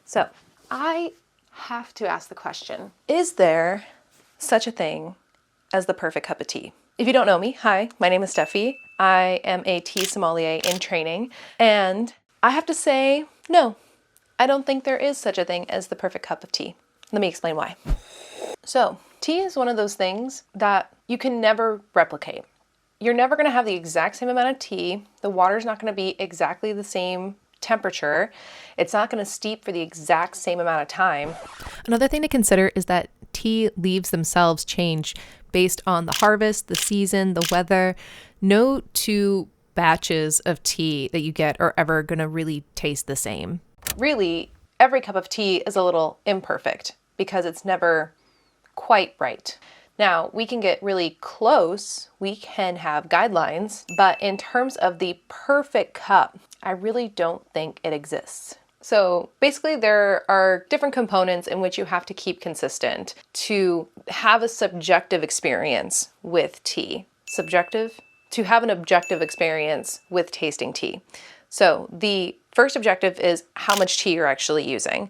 So I have to ask the question, is there such a thing as the perfect cup of tea? If you don't know me, hi, my name is Steffi. I am a tea sommelier in training, and I have to say, no, I don't think there is such a thing as the perfect cup of tea. Let me explain why. So, tea is one of those things that you can never replicate. You're never going to have the exact same amount of tea. The water's not going to be exactly the same temperature. It's not going to steep for the exact same amount of time. Another thing to consider is that tea leaves themselves change based on the harvest, the season, the weather. No two batches of tea that you get are ever going to really taste the same. Really, every cup of tea is a little imperfect because it's never quite right. Now, we can get really close, we can have guidelines, but in terms of the perfect cup, I really don't think it exists. So basically there are different components in which you have to keep consistent to have a subjective experience with tea. Subjective? To have an objective experience with tasting tea. So the first objective is how much tea you're actually using.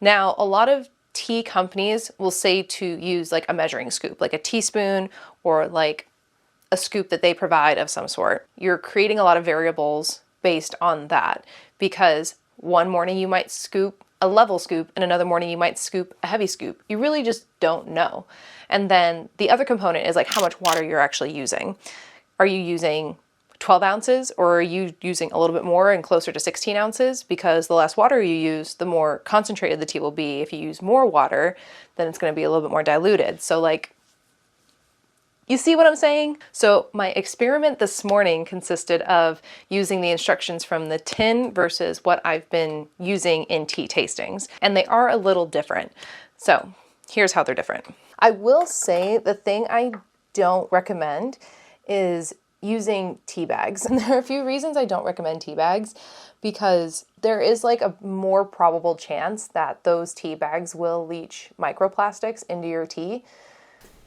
Now, a lot of tea companies will say to use like a measuring scoop, like a teaspoon or like a scoop that they provide of some sort. You're creating a lot of variables based on that because one morning you might scoop a level scoop and another morning you might scoop a heavy scoop. You really just don't know. And then the other component is like how much water you're actually using. Are you using 12 ounces or are you using a little bit more and closer to 16 ounces? Because the less water you use, the more concentrated the tea will be. If you use more water, then it's going to be a little bit more diluted. So like, you see what I'm saying? So my experiment this morning consisted of using the instructions from the tin versus what I've been using in tea tastings. And they are a little different. So here's how they're different. I will say the thing I don't recommend is using tea bags. And there are a few reasons I don't recommend tea bags because there is like a more probable chance that those tea bags will leach microplastics into your tea.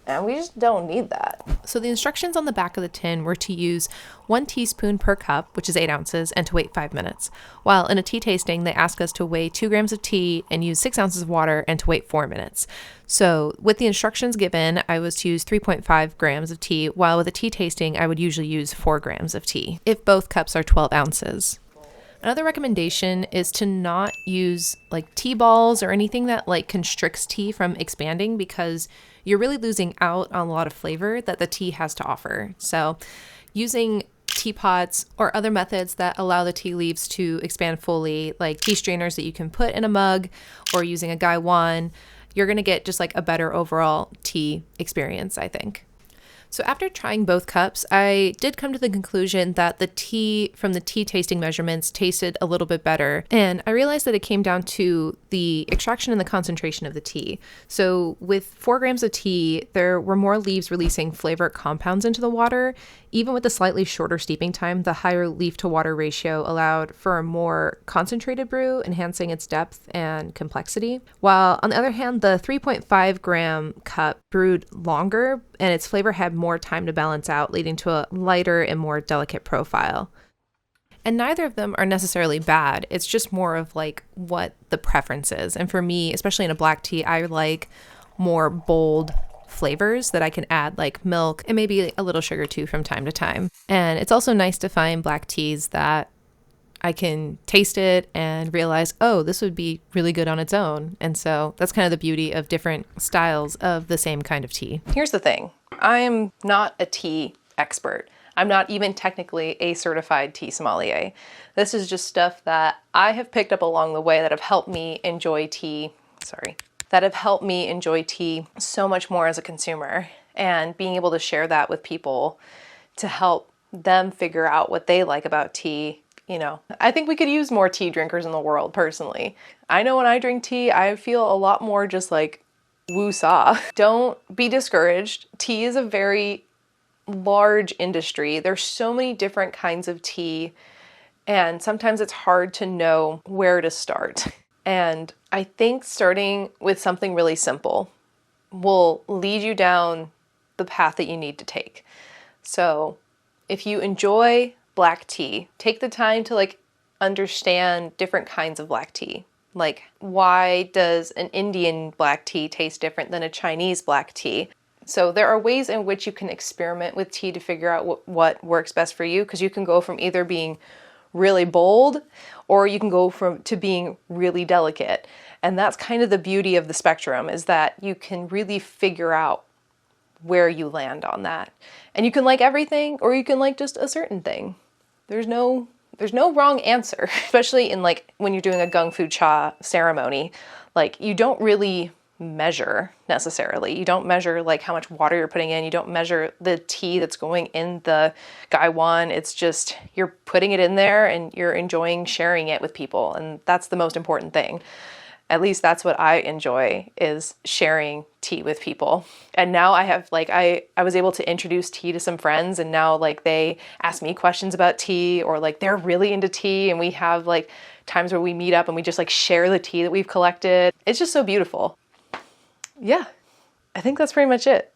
And we just don't need that. So the instructions on the back of the tin were to use 1 teaspoon per cup, which is 8 ounces, and to wait 5 minutes. While in a tea tasting, they ask us to weigh 2 grams of tea and use 6 ounces of water and to wait 4 minutes. So with the instructions given, I was to use 3.5 grams of tea, while with a tea tasting, I would usually use 4 grams of tea, if both cups are 12 ounces. Another recommendation is to not use like tea balls or anything that like constricts tea from expanding because you're really losing out on a lot of flavor that the tea has to offer. So using teapots or other methods that allow the tea leaves to expand fully, like tea strainers that you can put in a mug or using a gaiwan, you're going to get just like a better overall tea experience, I think. So after trying both cups, I did come to the conclusion that the tea from the tea tasting measurements tasted a little bit better. And I realized that it came down to the extraction and the concentration of the tea. So with 4 grams of tea, there were more leaves releasing flavor compounds into the water. Even with the slightly shorter steeping time, the higher leaf to water ratio allowed for a more concentrated brew, enhancing its depth and complexity. While on the other hand, the 3.5 gram cup brewed longer and its flavor had more time to balance out, leading to a lighter and more delicate profile. And neither of them are necessarily bad. It's just more of like what the preference is. And for me, especially in a black tea, I like more bold flavors that I can add like milk and maybe a little sugar too from time to time. And it's also nice to find black teas that I can taste it and realize, oh, this would be really good on its own. And so that's kind of the beauty of different styles of the same kind of tea. Here's the thing. I'm not a tea expert. I'm not even technically a certified tea sommelier. This is just stuff that I have picked up along the way that have helped me enjoy tea. That have helped me enjoy tea so much more as a consumer, and being able to share that with people to help them figure out what they like about tea. You know, I think we could use more tea drinkers in the world, personally. I know when I drink tea, I feel a lot more just like woo-saw. Don't be discouraged. Tea is a very large industry. There's so many different kinds of tea, and sometimes it's hard to know where to start. And I think starting with something really simple will lead you down the path that you need to take. So if you enjoy black tea, take the time to like understand different kinds of black tea. Like, why does an Indian black tea taste different than a Chinese black tea? So there are ways in which you can experiment with tea to figure out what works best for you, because you can go from either being really bold or you can go to being really delicate. And that's kind of the beauty of the spectrum, is that you can really figure out where you land on that. And you can like everything, or you can like just a certain thing. There's no wrong answer, especially in like when you're doing a Gung Fu Cha ceremony. Like, you don't really measure necessarily. You don't measure like how much water you're putting in. You don't measure the tea that's going in the gaiwan. It's just, you're putting it in there and you're enjoying sharing it with people. And that's the most important thing. At least that's what I enjoy, is sharing tea with people. And now I have like, I was able to introduce tea to some friends, and now like they ask me questions about tea, or like they're really into tea, and we have like times where we meet up and we just like share the tea that we've collected. It's just so beautiful. Yeah, I think that's pretty much it.